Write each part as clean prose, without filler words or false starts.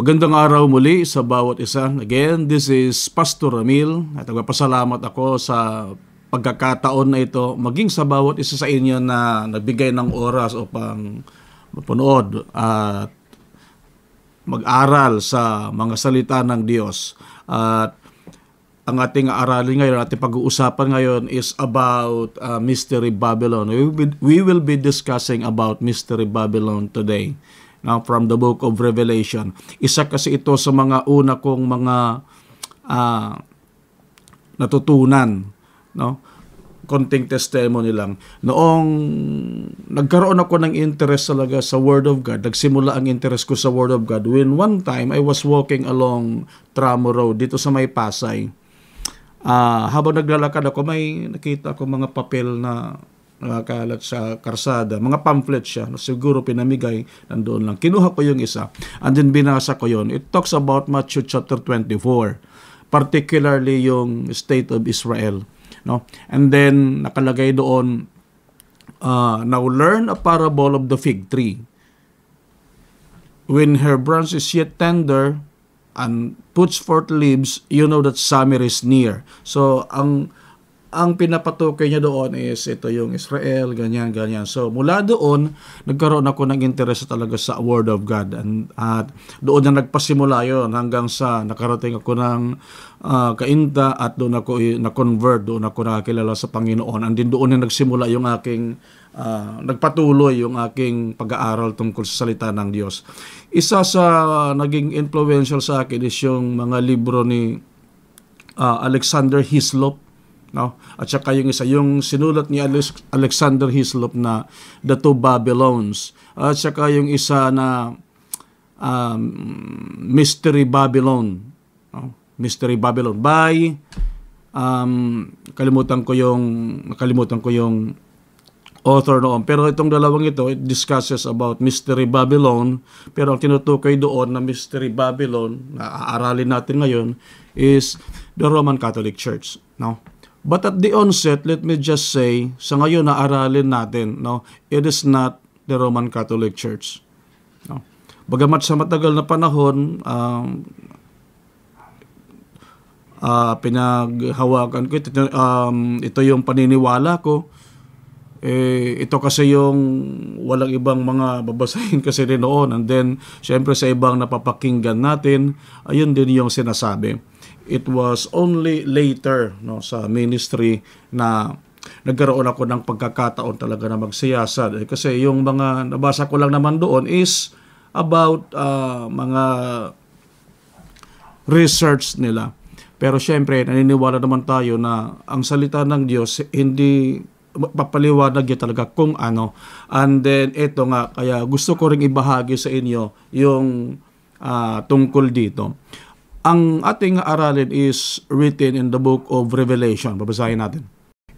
Magandang araw muli sa bawat isa. Again, this is Pastor Ramil at nagpapasalamat ako sa pagkakataon na ito maging sa bawat isa sa inyo na nagbigay ng oras upang mapanood at mag-aral sa mga salita ng Diyos. At ang ating aralin ngayon, ating pag-uusapan ngayon is about Mystery Babylon. We will be discussing about Mystery Babylon today. Now, from the book of Revelation. Isa kasi ito sa mga una kong mga natutunan, no? Konting testimony lang. Noong nagkaroon ako ng interest talaga sa Word of God, nagsimula ang interest ko sa Word of God when one time I was walking along Tramo Road dito sa may Pasay. Habang naglalakad ako, may nakita ko mga papel na nakakalat sa karsada. Mga pamphlet siya. Siguro pinamigay, nandoon lang. Kinuha ko yung isa. And then binasa ko yun. It talks about Matthew chapter 24. Particularly yung state of Israel. No? And then nakalagay doon, now learn a parable of the fig tree. When her branch is yet tender and puts forth leaves, you know that summer is near. So, ang pinapatukoy niya doon is ito yung Israel, ganyan. So, mula doon, nagkaroon ako ng interest talaga sa Word of God. At doon na nagpasimula yon hanggang sa nakarating ako ng kainta at doon ako na-convert, doon ako nakakilala sa Panginoon. And din doon na nagsimula yung aking, nagpatuloy yung aking pag-aaral tungkol sa salita ng Diyos. Isa sa naging influential sa akin is yung mga libro ni Alexander Hislop. No? At saka yung isa, yung sinulat ni Alexander Hislop na The Two Babylons. At saka yung isa na Mystery Babylon. No? Mystery Babylon by nakalimutan ko yung author noon. Pero itong dalawang ito, it discusses about Mystery Babylon. Pero ang tinutukoy doon na Mystery Babylon na aaralin natin ngayon is the Roman Catholic Church. No? But at the onset, let me just say, sa ngayon na aralin natin, no, it is not the Roman Catholic Church. No. Bagamat sa matagal na panahon, pinaghawakan ko, ito yung paniniwala ko. Ito kasi yung walang ibang mga babasahin kasi rin noon. And then, syempre sa ibang napapakinggan natin, ayun din yung sinasabi. It was only later, no, sa ministry na nagkaroon ako ng pagkakataon talaga na magsiyasat. Kasi yung mga nabasa ko lang naman doon is about mga research nila. Pero syempre, naniniwala naman tayo na ang salita ng Diyos hindi papaliwanag niya talaga kung ano. And then, ito nga, kaya gusto ko ring ibahagi sa inyo yung tungkol dito. Ang ating aralin is written in the book of Revelation. Babasahin natin.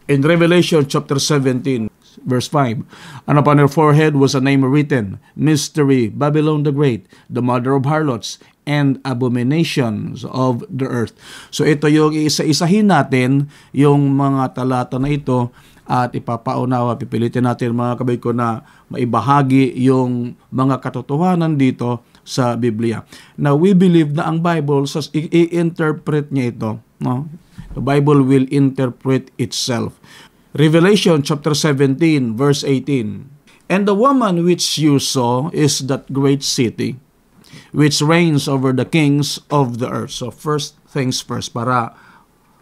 In Revelation chapter 17, verse 5, and upon her forehead was a name written, Mystery, Babylon the Great, the mother of harlots, and abominations of the earth. So ito yung isa-isahin natin, yung mga talata na ito, at ipapaunawa, pipilitin natin mga kabay ko na maibahagi yung mga katotohanan dito sa Biblia. Now, we believe na ang Bible, i-interpret niya ito. No? The Bible will interpret itself. Revelation chapter 17, verse 18. And the woman which you saw is that great city, which reigns over the kings of the earth. So, first things first, para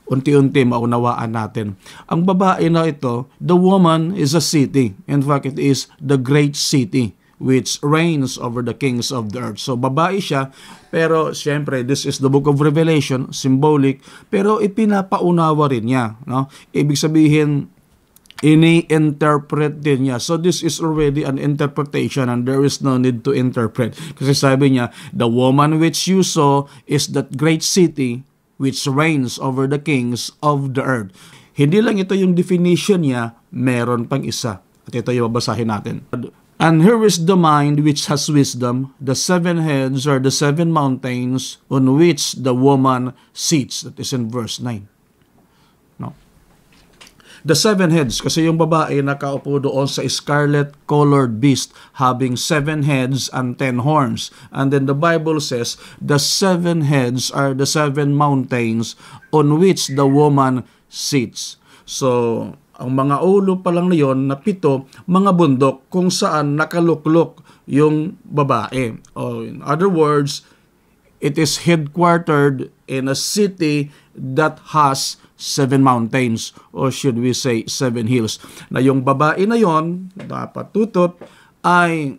unti-unti maunawaan natin. Ang babae na ito, the woman is a city. In fact, it is the great city which reigns over the kings of the earth. So, babae siya, pero siyempre, this is the book of Revelation, symbolic, pero ipinapaunawa rin niya. No? Ibig sabihin, ini-interpret din niya. So, this is already an interpretation and there is no need to interpret. Kasi sabi niya, the woman which you saw is that great city which reigns over the kings of the earth. Hindi lang ito yung definition niya, meron pang isa. At ito yung babasahin natin. And here is the mind which has wisdom. The seven heads are the seven mountains on which the woman sits. That is in verse 9. No? The 7 heads, kasi yung babae nakaupo doon sa scarlet-colored beast having 7 heads and 10 horns. And then the Bible says, the 7 heads are the 7 mountains on which the woman sits. So, ang mga ulo pa lang na yun, na 7, mga bundok kung saan nakaluklok yung babae. Or in other words, it is headquartered in a city that has 7 mountains, or should we say 7 hills. Na yung babae na yon, dapat tutot, ay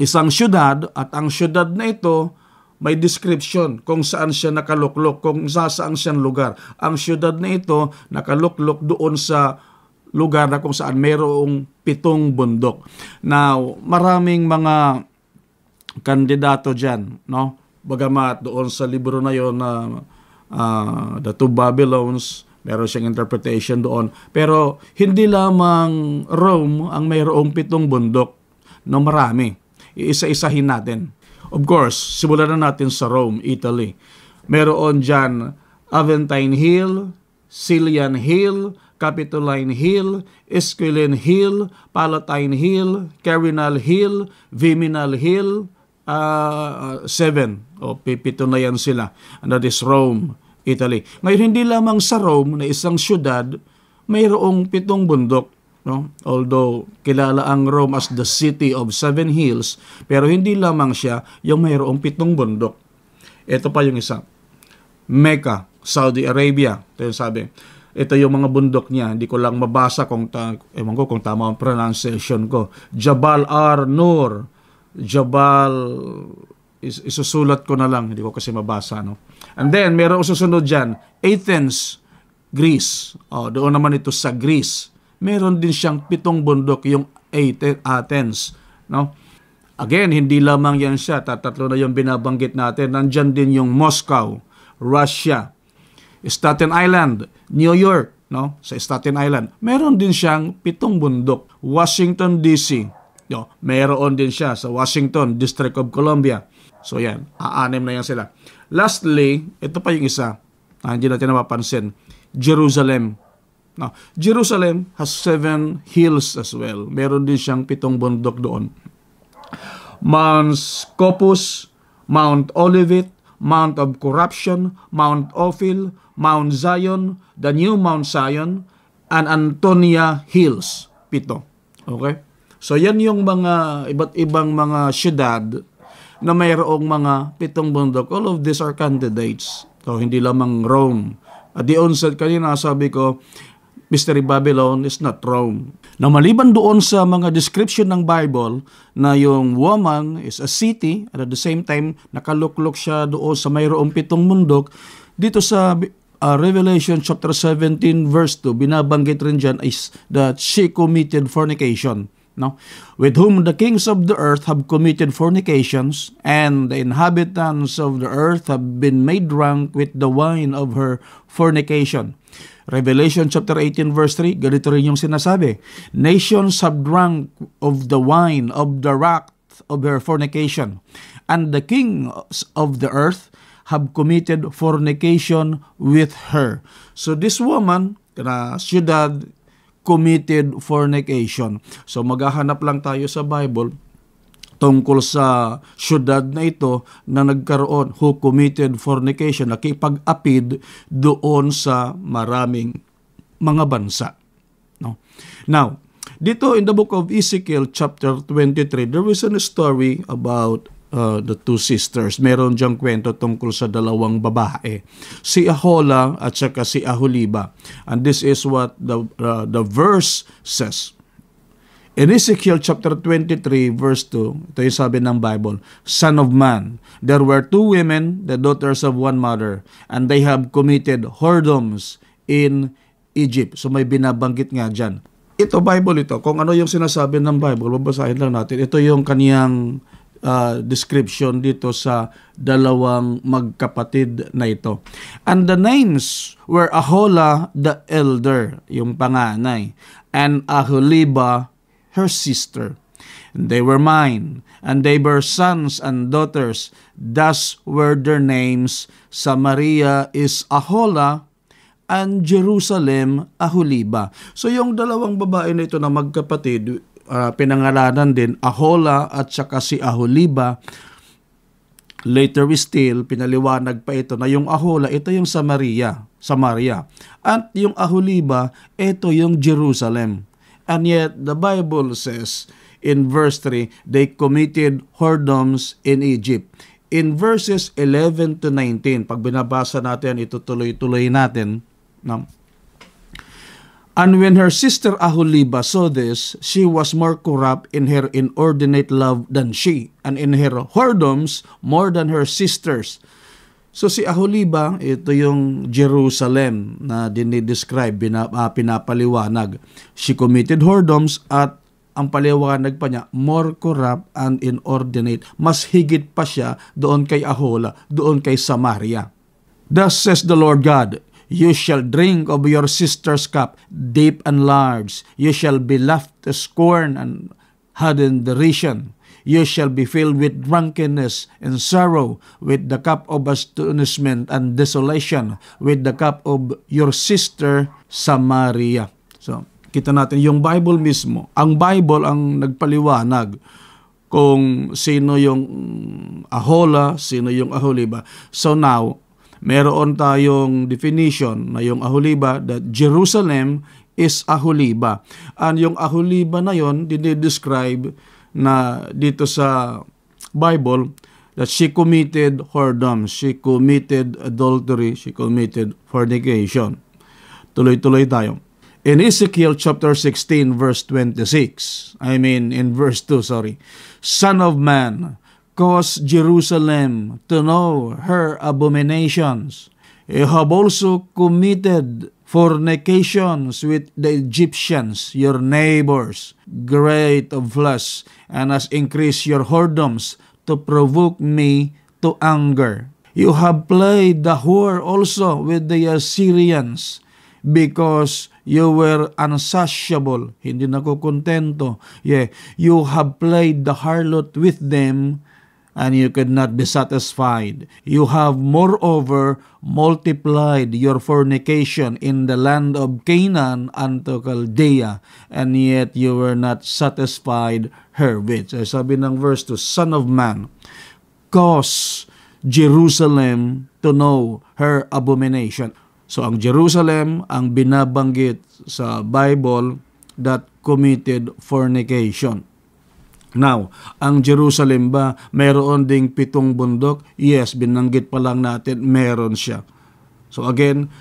isang syudad, at ang syudad na ito may description kung saan siya nakaluklok, kung saan siyang lugar. Ang syudad na ito nakaluklok doon sa lugar na kung saan mayroong 7 bundok. Now, maraming mga kandidato dyan, no? Bagamat doon sa libro na yon na The Two Babylons, meron siyang interpretation doon. Pero hindi lamang Rome ang mayroong 7 bundok, no, marami. Iisa-isahin natin. Of course, simulan na natin sa Rome, Italy. Meron dyan Aventine Hill, Cillian Hill, Capitoline Hill, Esquiline Hill, Palatine Hill, Carinal Hill, Viminal Hill, 7. O, 7 na yan sila. And that is Rome, Italy. Ngayon, hindi lamang sa Rome na isang syudad, mayroong 7 bundok. No? Although, kilala ang Rome as the city of 7 hills, pero hindi lamang siya yung mayroong 7 bundok. Ito pa yung isa. Mecca, Saudi Arabia. Ito yung sabi. Ito yung mga bundok niya. Hindi ko lang mabasa kung tama ang pronunciation ko. Jabal Ar-Nur. Jabal, isusulat ko na lang. Hindi ko kasi mabasa. No? And then, meron susunod dyan. Athens, Greece. Doon naman ito sa Greece. Meron din siyang 7 bundok, yung Athens. No? Again, hindi lamang yan siya. Tatlo na yung binabanggit natin. Nandyan din yung Moscow, Russia, Staten Island, New York, no? Sa Staten Island. Meron din siyang 7 bundok. Washington, D.C. No? Meron din siya sa Washington, District of Columbia. So yan, 6 na yan sila. Lastly, ito pa yung isa. Hindi natin napapansin. Jerusalem. No? Jerusalem has 7 hills as well. Meron din siyang 7 bundok doon. Mount Scopus, Mount Olivet, Mount of Corruption, Mount Ophel, Mount Zion, the new Mount Zion, and Antonia Hills. 7. Okay? So yan yung mga iba't ibang mga syudad na mayroong mga 7 bundok. All of these are candidates. So hindi lamang Rome. At the onset kanina sabi ko, Mystery Babylon is not Rome. Na maliban doon sa mga description ng Bible na yung woman is a city at at the same time nakaluklok siya doon sa mayroong 7 bundok, dito sa Revelation chapter 17 verse 2, binabanggit rin dyan is that she committed fornication. No? With whom the kings of the earth have committed fornications, and the inhabitants of the earth have been made drunk with the wine of her fornication. Revelation chapter 18 verse 3, ganito rin yung sinasabi. Nations have drunk of the wine of the wrath of her fornication, and the kings of the earth have committed fornication with her. So this woman, na syudad, committed fornication. So maghahanap lang tayo sa Bible tungkol sa syudad na ito na nagkaroon, who committed fornication, nakipag-apid doon sa maraming mga bansa. No? Now, dito in the book of Ezekiel chapter 23, there is a story about the 2 sisters. Meron diyang kwento tungkol sa 2 babae. Si Ahola at saka si Aholiba. And this is what the verse says. In Ezekiel chapter 23 verse 2, ito yung sabi ng Bible, Son of man, there were 2 women, the daughters of one mother, and they have committed whoredoms in Egypt. So may binabanggit nga dyan. Ito, Bible ito. Kung ano yung sinasabi ng Bible, babasahin lang natin. Ito yung kaniyang description dito sa 2 magkapatid na ito. And the names were Ahola the elder, yung panganay, and Aholiba her sister. And they were mine, and they were sons and daughters. Thus were their names. Samaria is Ahola, and Jerusalem Aholiba. So yung dalawang babae na ito na magkapatid, pinangalanan din Ahola at saka si Aholiba. Later still, pinaliwanag pa ito na yung Ahola, ito yung Samaria. At yung Aholiba, ito yung Jerusalem. And yet, the Bible says in verse 3, they committed whoredoms in Egypt. In verses 11 to 19, pag binabasa natin, ito tuloy-tuloy natin. No? And when her sister Aholiba saw this, she was more corrupt in her inordinate love than she, and in her whoredoms more than her sisters. So si Aholiba, ito yung Jerusalem na dinidescribe, pinapaliwanag. She committed whoredoms at ang paliwanag pa niya, more corrupt and inordinate. Mas higit pa siya doon kay Ahola, doon kay Samaria. Thus says the Lord God, you shall drink of your sister's cup, deep and large. You shall be laughed to scorn and had in derision. You shall be filled with drunkenness and sorrow, with the cup of astonishment and desolation, with the cup of your sister Samaria. So, kita natin yung Bible mismo. Ang Bible ang nagpaliwanag kung sino yung Ahola, sino yung Aholiba. So now, meron tayong definition na yung Aholiba, that Jerusalem is Aholiba. And yung Aholiba na yon, dinidescribe na dito sa Bible that she committed whoredom, she committed adultery, she committed fornication. Tuloy-tuloy tayo. In Ezekiel chapter 16 verse 26, in verse 2, Son of man, cause Jerusalem to know her abominations. You have also committed fornications with the Egyptians, your neighbors, great of flesh, and has increased your whoredoms to provoke me to anger. You have played the whore also with the Assyrians, because you were unsatiable, hindi nakukontento. You have played the harlot with them, and you could not be satisfied. You have moreover multiplied your fornication in the land of Canaan unto Chaldea, and yet you were not satisfied herewith. Sabi ng verse 2, Son of man, cause Jerusalem to know her abomination. So ang Jerusalem ang binabanggit sa Bible that committed fornication. Now, ang Jerusalem ba, mayroon ding 7 bundok? Yes, binanggit pa lang natin, meron siya. So again,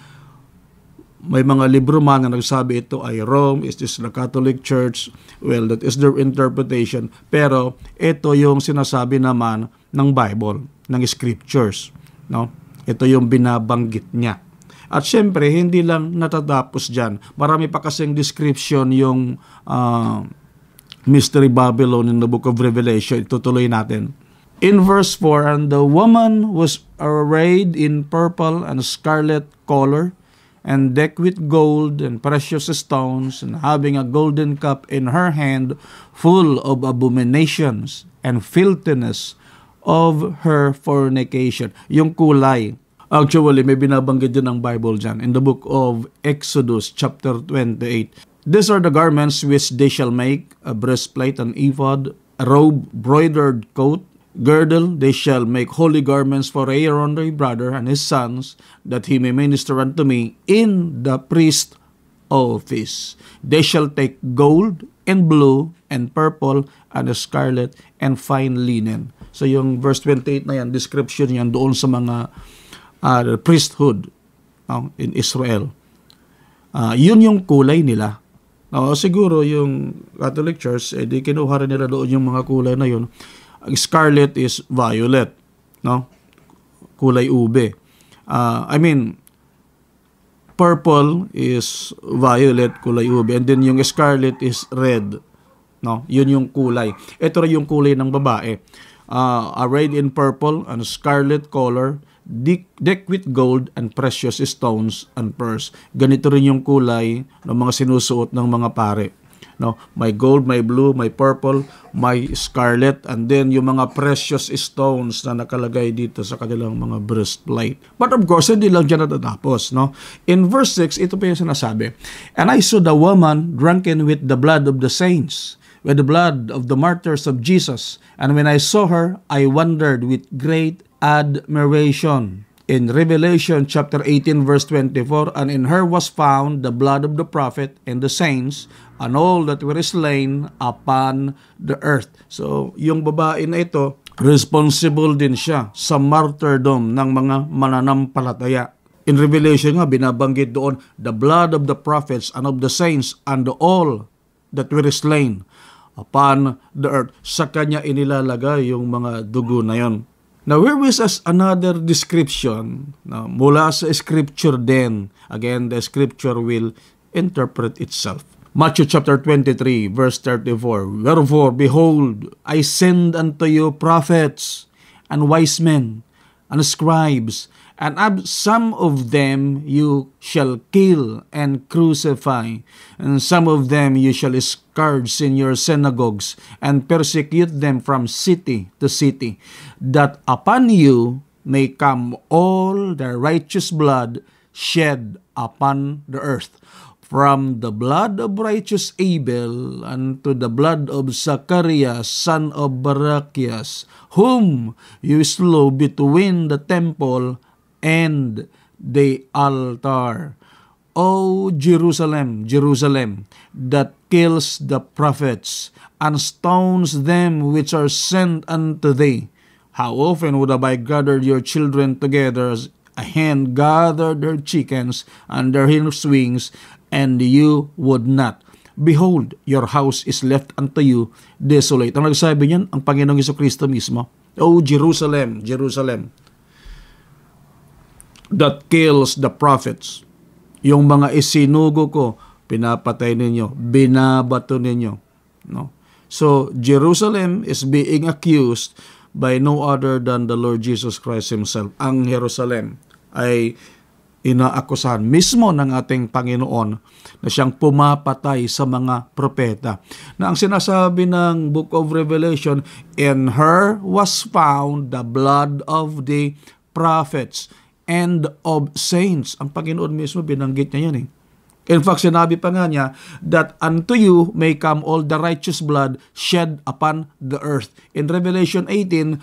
may mga libro man na nagsabi ito ay Rome, is this the Catholic Church? Well, that is their interpretation. Pero ito yung sinasabi naman ng Bible, ng Scriptures. No? Ito yung binabanggit niya. At syempre, hindi lang natatapos dyan. Marami pa kasing description yung Mystery Babylon in the book of Revelation. Itutuloy natin. In verse 4, and the woman was arrayed in purple and scarlet color, and decked with gold and precious stones, and having a golden cup in her hand, full of abominations and filthiness of her fornication. Yung kulay. Actually, may binabanggit din ang Bible dyan in the book of Exodus chapter 28. These are the garments which they shall make, a breastplate, an ephod, a robe, broidered coat, girdle. They shall make holy garments for Aaron thy brother and his sons, that he may minister unto me in the priest office. They shall take gold and blue and purple and scarlet and fine linen. So yung verse 28 na yan, description yan doon sa mga priesthood in Israel. Yun yung kulay nila. Siguro yung Catholic Church, di kinuha rin nila doon yung mga kulay na yun. Scarlet is violet, no? Kulay ube. Purple is violet, kulay ube, and then yung scarlet is red, no? Yun yung kulay. Ito rin yung kulay ng babae. Arrayed in purple and scarlet color, decked with gold and precious stones and pearls. Ganito rin yung kulay ng mga sinusuot ng mga pare No, may gold, may blue, may purple, may scarlet, and then yung mga precious stones na nakalagay dito sa kanilang mga breastplate. But of course, hindi lang dyan natatapos, no? In verse 6, ito pa yung sinasabi, "And I saw the woman drunken with the blood of the saints, with the blood of the martyrs of Jesus. And when I saw her, I wondered with great admiration." In Revelation chapter 18 verse 24, "And in her was found the blood of the prophet and the saints, and all that were slain upon the earth." So, yung babae na ito, responsible din siya sa martyrdom ng mga mananampalataya. In Revelation nga, binabanggit doon, the blood of the prophets and of the saints and all that were slain upon the earth. Sa kanya inilalagay yung mga dugo na yon. Now, here is another description mula sa scripture din. Again, the scripture will interpret itself. Matthew chapter 23, verse 34, "Wherefore, behold, I send unto you prophets and wise men and scribes, and some of them you shall kill and crucify, and some of them you shall scourge in your synagogues, and persecute them from city to city, that upon you may come all the righteous blood shed upon the earth, from the blood of righteous Abel unto the blood of Zacharias, son of Barachias, whom you slew between the temple and the altar. O Jerusalem, Jerusalem, that kills the prophets and stones them which are sent unto thee, how often would have I gathered your children together as a hen gathered her chickens under her wings, and you would not. Behold, your house is left unto you desolate." Ang nagsabi niyan, ang Panginoong Jesucristo mismo. O Jerusalem, Jerusalem, that kills the prophets. Yung mga isinugo ko, pinapatay ninyo, binabato ninyo. No? So, Jerusalem is being accused by no other than the Lord Jesus Christ Himself. Ang Jerusalem ay inaakusahan mismo ng ating Panginoon na siyang pumapatay sa mga propeta. Na ang sinasabi ng Book of Revelation, "In her was found the blood of the prophets and of saints." Ang Panginoon mismo binanggit niya yan eh. In fact, sinabi pa nga niya that unto you may come all the righteous blood shed upon the earth. In Revelation 18,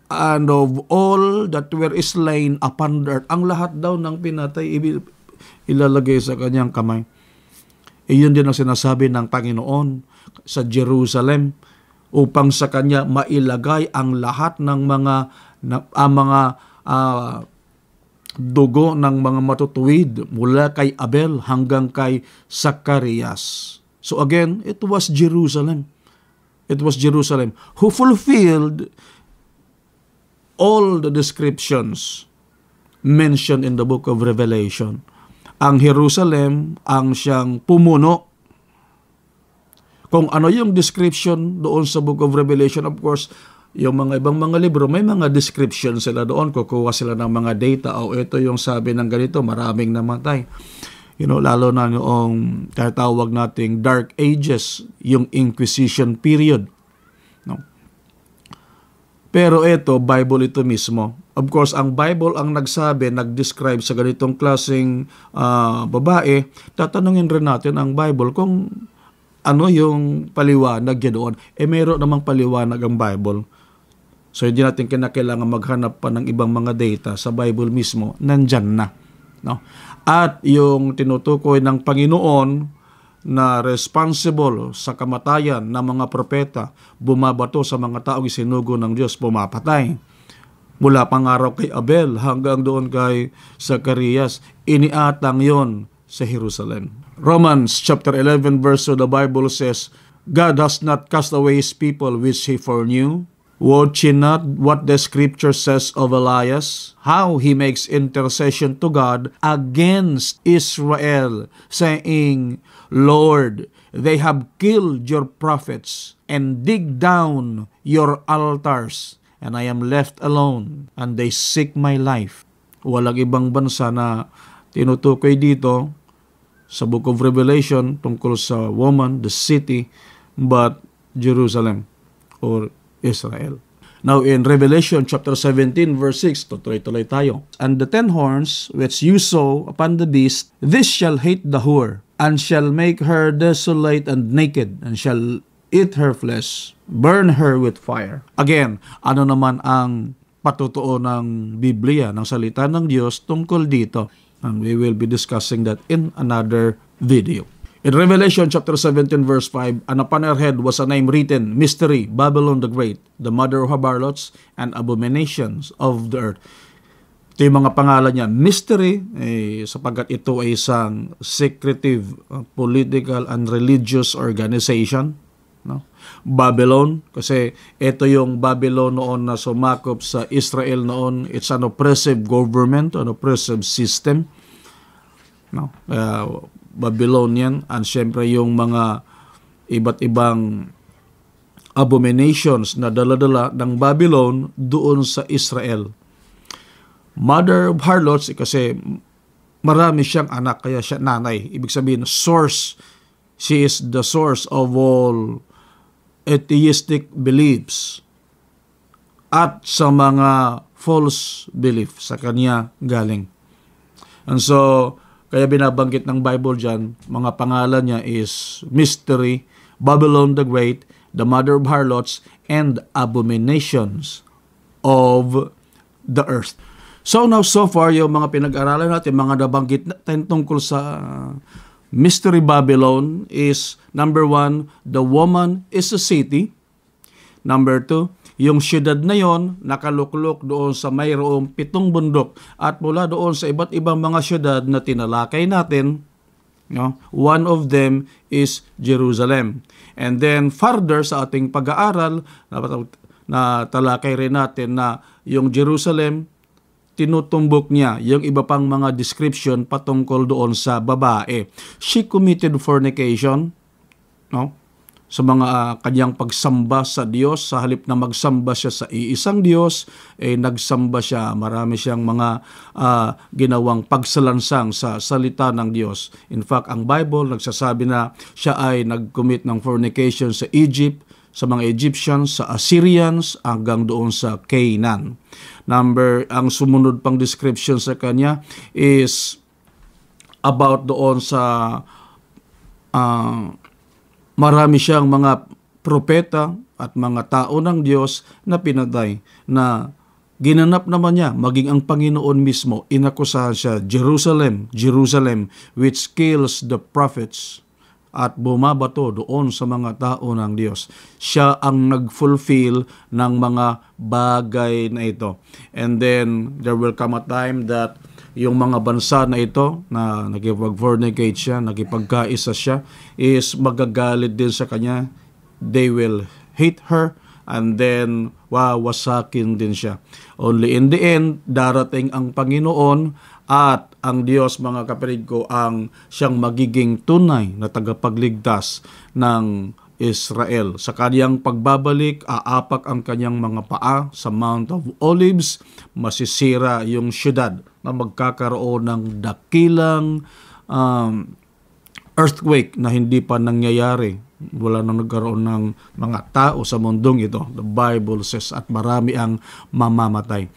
"And of all that were slain upon the earth." Ang lahat daw ng pinatay ilalagay sa kanyang kamay. Iyon din ang sinasabi ng Panginoon sa Jerusalem upang sa kanya mailagay ang lahat ng mga dugo ng mga matutuwid mula kay Abel hanggang kay Zacharias. So again, it was Jerusalem. It was Jerusalem who fulfilled all the descriptions mentioned in the book of Revelation. Ang Jerusalem ang siyang pumuno. Kung ano yung description doon sa book of Revelation, of course, yung mga ibang mga libro, may mga description sila doon, kukuha sila ng mga data, o ito yung sabi ng ganito, maraming namatay. Lalo na noong tinatawag nating Dark Ages, yung Inquisition period. No? Pero ito, Bible ito mismo. Of course, ang Bible ang nagsabi, nag-describe sa ganitong klaseng babae. Tatanungin rin natin ang Bible kung ano yung paliwanag niya doon. Mayroon namang paliwanag ang Bible. So, hindi natin kinakailangan maghanap pa ng ibang mga data sa Bible mismo. Nandyan na. No? At yung tinutukoy ng Panginoon na responsible sa kamatayan ng mga propeta, bumabato sa mga taong isinugo ng Diyos, pumapatay. Mula pang araw kay Abel hanggang doon kay Zacharias, iniatang yon sa Jerusalem. Romans chapter 11 verse 2, the Bible says, "God has not cast away His people which He foreknew. Wot ye not what the scripture says of Elias, how he makes intercession to God against Israel, saying, Lord, they have killed your prophets and dig down your altars, and I am left alone, and they seek my life." Walang ibang bansa na tinutukoy dito sa Book of Revelation tungkol sa woman, the city, but Jerusalem or Israel. Now in Revelation chapter 17 verse 6, tuloy-tuloy tayo. And the 10 horns which you saw upon the beast, this shall hate the whore, and shall make her desolate and naked, and shall eat her flesh, burn her with fire. Again, ano naman ang patutuo ng Biblia, ng salita ng Diyos tungkol dito? And we will be discussing that in another video. In Revelation chapter 17 verse 5, and upon her head was a name written, Mystery, Babylon the Great, the mother of harlots and abominations of the earth. Ito yung mga pangalan niya. Mystery, sapagkat ito ay isang secretive, political and religious organization. No? Babylon, kasi ito yung Babylon noon na sumakop sa Israel noon. It's an oppressive government, an oppressive system. No? Babylonian, and syempre yung mga iba't ibang abominations na dala-dala ng Babylon doon sa Israel. Mother of harlots, kasi marami siyang anak, kaya siya nanay. Ibig sabihin, source. She is the source of all atheistic beliefs at sa mga false belief sa kanya galing. And so, kaya binabanggit ng Bible dyan, mga pangalan niya is Mystery, Babylon the Great, the mother of harlots, and abominations of the earth. So now, so far, yung mga pinag-aralan natin, mga nabanggit natin tungkol sa Mystery Babylon is, number 1, the woman is a city. Number 2, yung syudad na yon nakaluklok doon sa mayroong 7 bundok, at mula doon sa iba't ibang mga syudad na tinalakay natin, no, one of them is Jerusalem. And then further sa ating pag-aaral, na talakay rin natin na yung Jerusalem, tinutumbok niya yung iba pang mga description patungkol doon sa babae. She committed fornication, no? Sa mga kanyang pagsamba sa Diyos, sa halip na magsamba siya sa iisang Diyos, nagsamba siya, marami siyang mga ginawang pagsalansang sa salita ng Diyos. In fact, ang Bible nagsasabi na siya ay nag-commit ng fornication sa Egypt, sa mga Egyptians, sa Assyrians, hanggang doon sa Canaan. Ang sumunod pang description sa kanya is about doon sa marami siyang mga propeta at mga tao ng Diyos na pinatay, na ginanap naman niya, maging ang Panginoon mismo, inakusahan siya, Jerusalem, Jerusalem, which kills the prophets, at bumabato doon sa mga tao ng Diyos. Siya ang nag-fulfill ng mga bagay na ito. And then, there will come a time that yung mga bansa na ito, na nakipag-fornicate siya, nakipagkaisa siya, is magagalit din sa kanya. They will hate her, and then wawasakin din siya. Only in the end, darating ang Panginoon, at ang Diyos, mga kapatid ko, ang siyang magiging tunay na tagapagligtas ng Israel. Sa kanyang pagbabalik, aapak ang kanyang mga paa sa Mount of Olives, masisira yung syudad na magkakaroon ng dakilang earthquake na hindi pa nangyayari. Wala nang nagkaroon ng mga tao sa mundong ito. The Bible says, at marami ang mamamatay.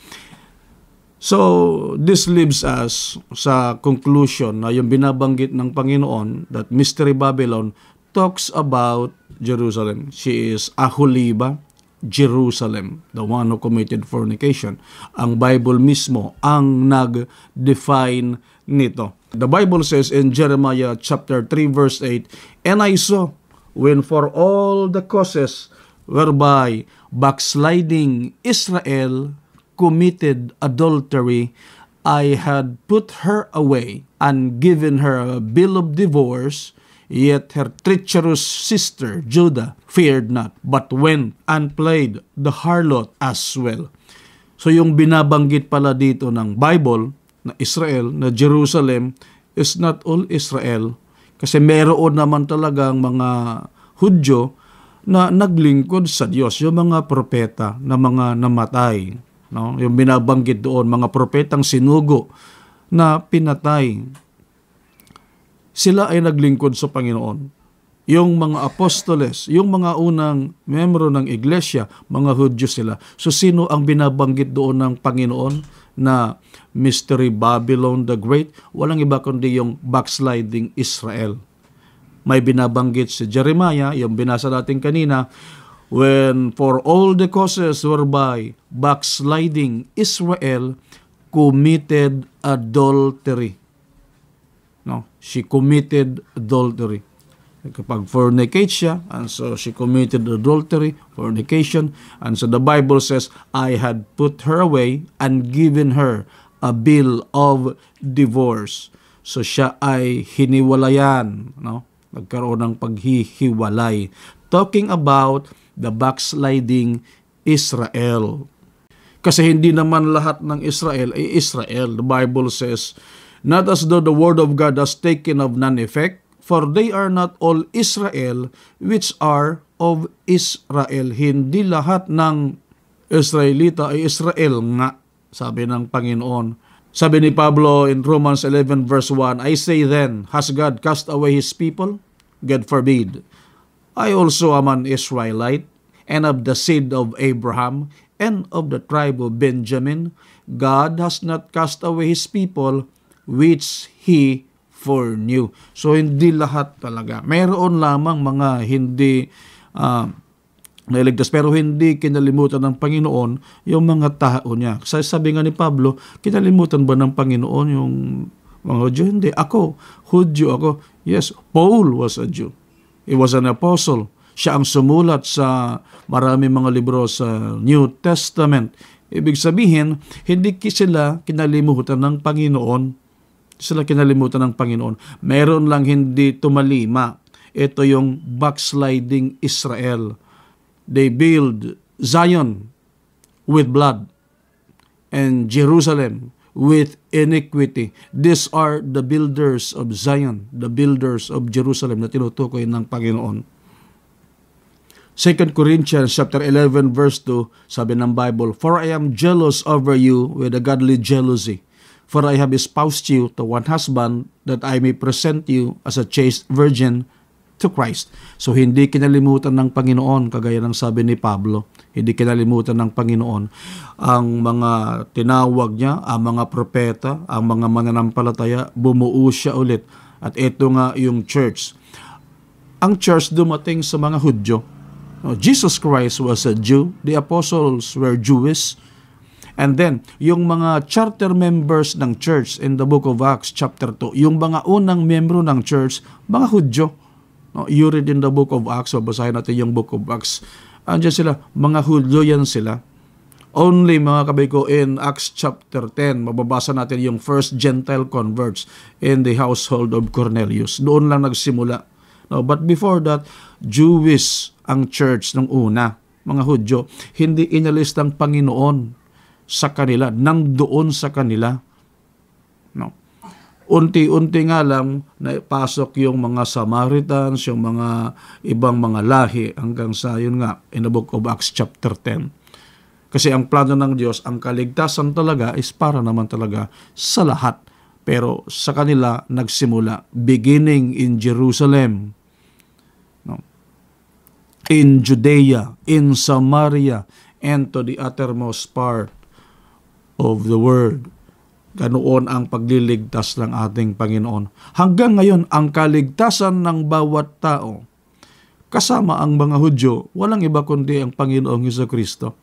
So, this leaves us sa conclusion na yung binabanggit ng Panginoon, that Mystery Babylon talks about Jerusalem. She is Aholiba, Jerusalem, the one who committed fornication. Ang Bible mismo ang nag-define nito. The Bible says in Jeremiah chapter 3 verse 8, And I saw, when for all the causes whereby backsliding Israel committed adultery, I had put her away and given her a bill of divorce, yet her treacherous sister Judah feared not, but went and played the harlot as well. So yung binabanggit pala dito ng Bible na Israel, na Jerusalem, is not all Israel. Kasi meron naman talagang mga Hudyo na naglingkod sa Diyos, yung mga propeta na mga namatay. No? Yung binabanggit doon, mga propetang sinugo na pinatay. sila ay naglingkod sa Panginoon. Yung mga apostoles, yung mga unang membro ng iglesia, mga Hudyo sila. So sino ang binabanggit doon ng Panginoon na Mystery Babylon the Great? Walang iba kundi yung backsliding Israel. May binabanggit si Jeremiah, yung binasa natin kanina, when for all the causes whereby backsliding Israel committed adultery. No, she committed adultery. Kapag fornicate siya, and so she committed adultery, fornication, and so the Bible says, I had put her away and given her a bill of divorce. So siya ay hiniwalayan, no? Nagkaroon ng paghihiwalay. Talking about the backsliding Israel. Kasi hindi naman lahat ng Israel ay Israel. The Bible says, not as though the word of God has taken of none effect, for they are not all Israel which are of Israel. Hindi lahat ng Israelita ay Israel nga, sabi ng Panginoon. Sabi ni Pablo in Romans 11 verse 1, I say then, has God cast away His people? God forbid. I also am an Israelite, and of the seed of Abraham, and of the tribe of Benjamin. God has not cast away His people, which He foreknew. So, hindi lahat talaga. Mayroon lamang mga hindi nailigtas, pero hindi kinalimutan ng Panginoon yung mga tao niya. Kasi sabi nga ni Pablo, kinalimutan ba ng Panginoon yung mga Hudyo? Hindi. Ako, Hudyo ako. Yes, Paul was a Jew. He was an apostle. Siya ang sumulat sa maraming mga libro sa New Testament. Ibig sabihin, hindi sila kinalimutan ng Panginoon. Sila kinalimutan ng Panginoon. Meron lang hindi tumalima. Ito yung backsliding Israel. They build Zion with blood and Jerusalem with iniquity. These are the builders of Zion, the builders of Jerusalem na tinutukoy ng Panginoon. 2 Corinthians chapter 11 verse 2, sabi ng Bible, for I am jealous over you with a godly jealousy. For I have espoused you to one husband, that I may present you as a chaste virgin to Christ. So hindi kinalimutan ng Panginoon, kagaya ng sabi ni Pablo, hindi kinalimutan ng Panginoon ang mga tinawag niya, ang mga propeta, ang mga mananampalataya, bumuo siya ulit. At ito nga yung church. Ang church dumating sa mga Hudyo. Jesus Christ was a Jew, the apostles were Jewish. And then, yung mga charter members ng church in the book of Acts chapter 2, yung mga unang membro ng church, mga Hudyo. No, you read in the book of Acts, so basahin natin yung book of Acts. Andiyan sila, mga Hudyo yan sila. Only, mga kabay ko, in Acts chapter 10, mababasa natin yung first Gentile converts in the household of Cornelius. Doon lang nagsimula. No, but before that, Jewish ang church ng una, mga Hudyo. Hindi inalis ng Panginoon sa kanila, nang doon sa kanila. No. Unti-unti nga lang naipasok yung mga Samaritans, yung mga ibang mga lahi, hanggang sa yun nga, in the book of Acts chapter 10. Kasi ang plano ng Diyos, ang kaligtasan talaga is para naman talaga sa lahat. Pero sa kanila nagsimula, beginning in Jerusalem, no, in Judea, in Samaria, and to the uttermost part of the world. Ganoon ang pagliligtas ng ating Panginoon. Hanggang ngayon, ang kaligtasan ng bawat tao, kasama ang mga Hudyo, walang iba kundi ang Panginoong Hesukristo.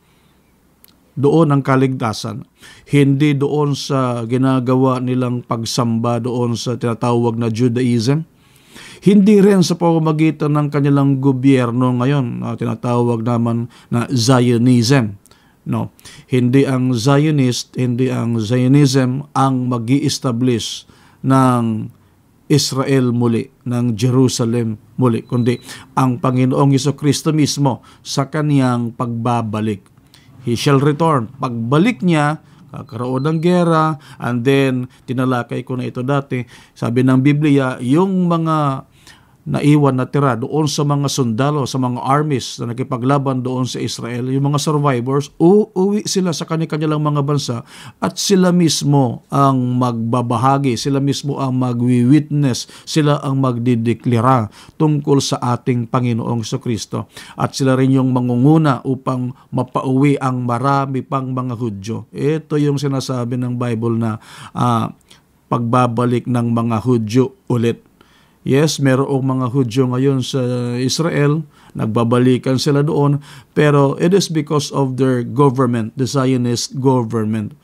Doon ang kaligtasan. Hindi doon sa ginagawa nilang pagsamba doon sa tinatawag na Judaism. Hindi rin sa pamamagitan ng kanilang gobyerno ngayon, tinatawag naman na Zionism. No, hindi ang Zionist, hindi ang Zionism ang magi-establish ng Israel muli, ng Jerusalem muli, kundi ang Panginoong Hesukristo mismo sa kaniyang pagbabalik. He shall return. Pagbalik niya, kakaroon ng gera, and then, tinalakay ko na ito dati, sabi ng Biblia, yung mga naiwan na tira doon sa mga sundalo, sa mga armies na nakipaglaban doon sa Israel, yung mga survivors, uuwi sila sa kanilang mga bansa at sila mismo ang magbabahagi, sila mismo ang magwi-witness, sila ang magdideklara tungkol sa ating Panginoong Jesucristo. At sila rin yung mangunguna upang mapauwi ang marami pang mga Hudyo. Ito yung sinasabi ng Bible na pagbabalik ng mga Hudyo ulit. Yes, merong mga Hudyo ngayon sa Israel, nagbabalikan sila doon, pero it is because of their government, the Zionist government.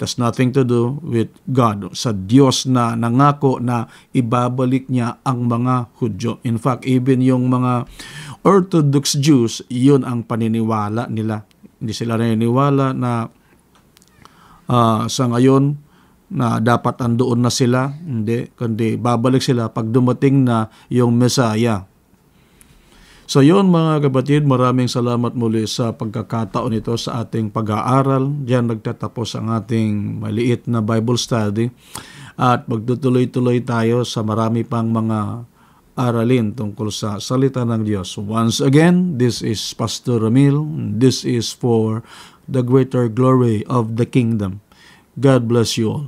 It has nothing to do with God. Sa Diyos na nangako na ibabalik niya ang mga Hudyo. In fact, even yung mga Orthodox Jews, yun ang paniniwala nila. Hindi sila naniniwala na sa ngayon, na dapat andoon na sila, hindi, kundi babalik sila pag dumating na yung Messiah. So yun mga kapatid, maraming salamat muli sa pagkakataon ito sa ating pag-aaral. Diyan nagtatapos ang ating maliit na Bible study at magtutuloy-tuloy tayo sa marami pang mga aralin tungkol sa salita ng Diyos. Once again, this is Pastor Ramil. This is for the greater glory of the kingdom. God bless you all.